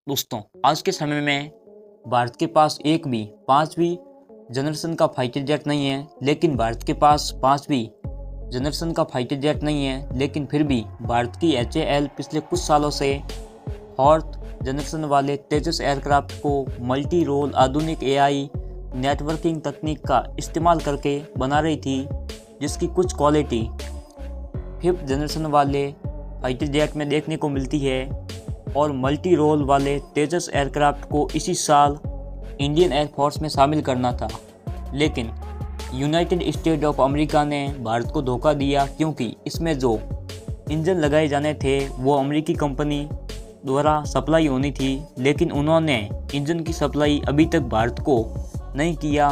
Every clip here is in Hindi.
दोस्तों, आज के समय में भारत के पास एक भी 5वीं जनरेशन का फाइटर जेट नहीं है। लेकिन भारत के पास 5वीं जनरेशन का फाइटर जेट नहीं है, लेकिन फिर भी भारत की HAL पिछले कुछ सालों से 4th जनरेशन वाले तेजस एयरक्राफ्ट को मल्टी रोल आधुनिक AI नेटवर्किंग तकनीक का इस्तेमाल करके बना रही थी, जिसकी कुछ क्वालिटी 5th जनरेशन वाले फाइटर जेट में देखने को मिलती है। और मल्टी रोल वाले तेजस एयरक्राफ्ट को इसी साल इंडियन एयरफोर्स में शामिल करना था, लेकिन यूनाइटेड स्टेट ऑफ अमेरिका ने भारत को धोखा दिया, क्योंकि इसमें जो इंजन लगाए जाने थे वो अमेरिकी कंपनी द्वारा सप्लाई होनी थी, लेकिन उन्होंने इंजन की सप्लाई अभी तक भारत को नहीं किया,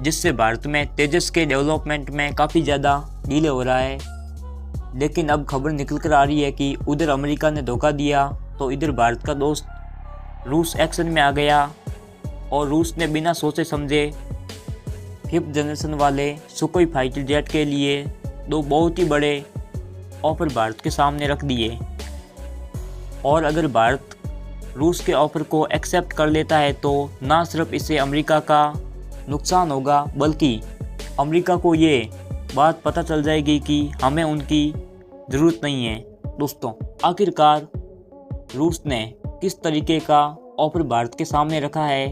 जिससे भारत में तेजस के डेवलपमेंट में काफ़ी ज़्यादा डिले हो रहा है। लेकिन अब खबर निकल कर आ रही है कि उधर अमेरिका ने धोखा दिया तो इधर भारत का दोस्त रूस एक्शन में आ गया, और रूस ने बिना सोचे समझे 5th जनरेशन वाले सुखोई फाइटर जेट के लिए दो बहुत ही बड़े ऑफर भारत के सामने रख दिए। और अगर भारत रूस के ऑफर को एक्सेप्ट कर लेता है तो ना सिर्फ इससे अमेरिका का नुकसान होगा, बल्कि अमेरिका को ये बात पता चल जाएगी कि हमें उनकी ज़रूरत नहीं है। दोस्तों, आखिरकार रूस ने किस तरीके का ऑफर भारत के सामने रखा है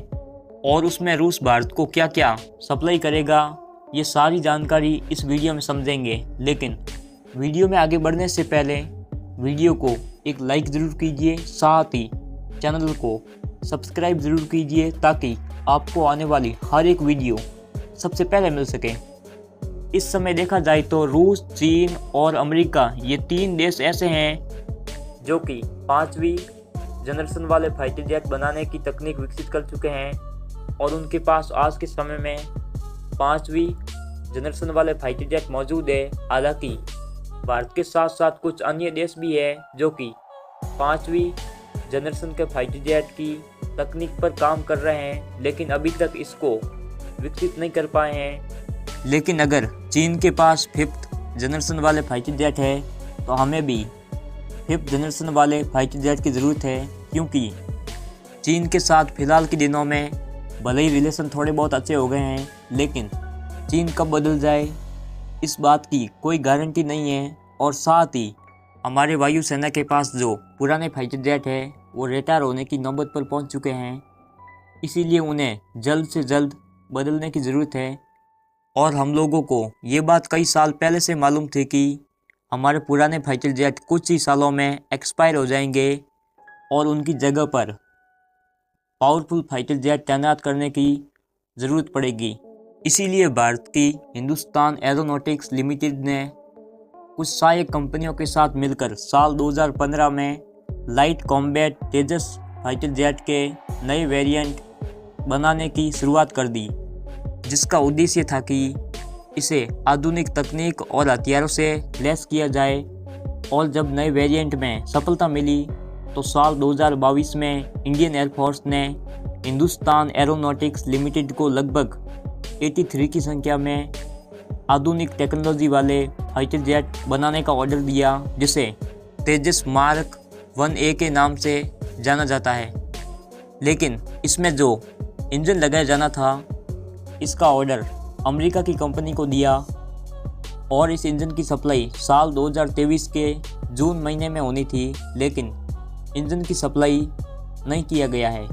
और उसमें रूस भारत को क्या क्या सप्लाई करेगा, ये सारी जानकारी इस वीडियो में समझेंगे। लेकिन वीडियो में आगे बढ़ने से पहले वीडियो को एक लाइक ज़रूर कीजिए, साथ ही चैनल को सब्सक्राइब ज़रूर कीजिए, ताकि आपको आने वाली हर एक वीडियो सबसे पहले मिल सके। इस समय देखा जाए तो रूस, चीन और अमेरिका, ये 3 देश ऐसे हैं जो कि 5वीं जनरेशन वाले फाइटर जेट बनाने की तकनीक विकसित कर चुके हैं, और उनके पास आज के समय में 5वीं जनरेशन वाले फाइटर जेट मौजूद है। हालांकि भारत के साथ साथ कुछ अन्य देश भी है जो कि 5वीं जनरेशन के फाइटर जेट की तकनीक पर काम कर रहे हैं, लेकिन अभी तक इसको विकसित नहीं कर पाए हैं। लेकिन अगर चीन के पास 5th जनरेशन वाले फाइटर जेट है तो हमें भी 5th जनरेशन वाले फाइटर जेट की ज़रूरत है, क्योंकि चीन के साथ फ़िलहाल के दिनों में भले ही रिलेशन थोड़े बहुत अच्छे हो गए हैं, लेकिन चीन कब बदल जाए इस बात की कोई गारंटी नहीं है। और साथ ही हमारे वायुसेना के पास जो पुराने फाइटर जेट है वो रिटायर होने की नौबत पर पहुंच चुके हैं, इसीलिए उन्हें जल्द से जल्द बदलने की ज़रूरत है। और हम लोगों को ये बात कई साल पहले से मालूम थी कि हमारे पुराने फाइटर जेट कुछ ही सालों में एक्सपायर हो जाएंगे और उनकी जगह पर पावरफुल फाइटर जेट तैनात करने की ज़रूरत पड़ेगी। इसीलिए भारत की हिंदुस्तान एरोनॉटिक्स लिमिटेड ने कुछ सहायक कंपनियों के साथ मिलकर साल 2015 में लाइट कॉम्बैट तेजस फाइटर जेट के नए वेरिएंट बनाने की शुरुआत कर दी, जिसका उद्देश्य था कि इसे आधुनिक तकनीक और हथियारों से लैस किया जाए। और जब नए वेरिएंट में सफलता मिली तो साल 2022 में इंडियन एयरफोर्स ने हिंदुस्तान एरोनॉटिक्स लिमिटेड को लगभग 83 की संख्या में आधुनिक टेक्नोलॉजी वाले फाइटर जेट बनाने का ऑर्डर दिया, जिसे तेजस मार्क 1A के नाम से जाना जाता है। लेकिन इसमें जो इंजन लगाया जाना था, इसका ऑर्डर अमेरिका की कंपनी को दिया, और इस इंजन की सप्लाई साल 2023 के जून महीने में होनी थी, लेकिन इंजन की सप्लाई नहीं किया गया है।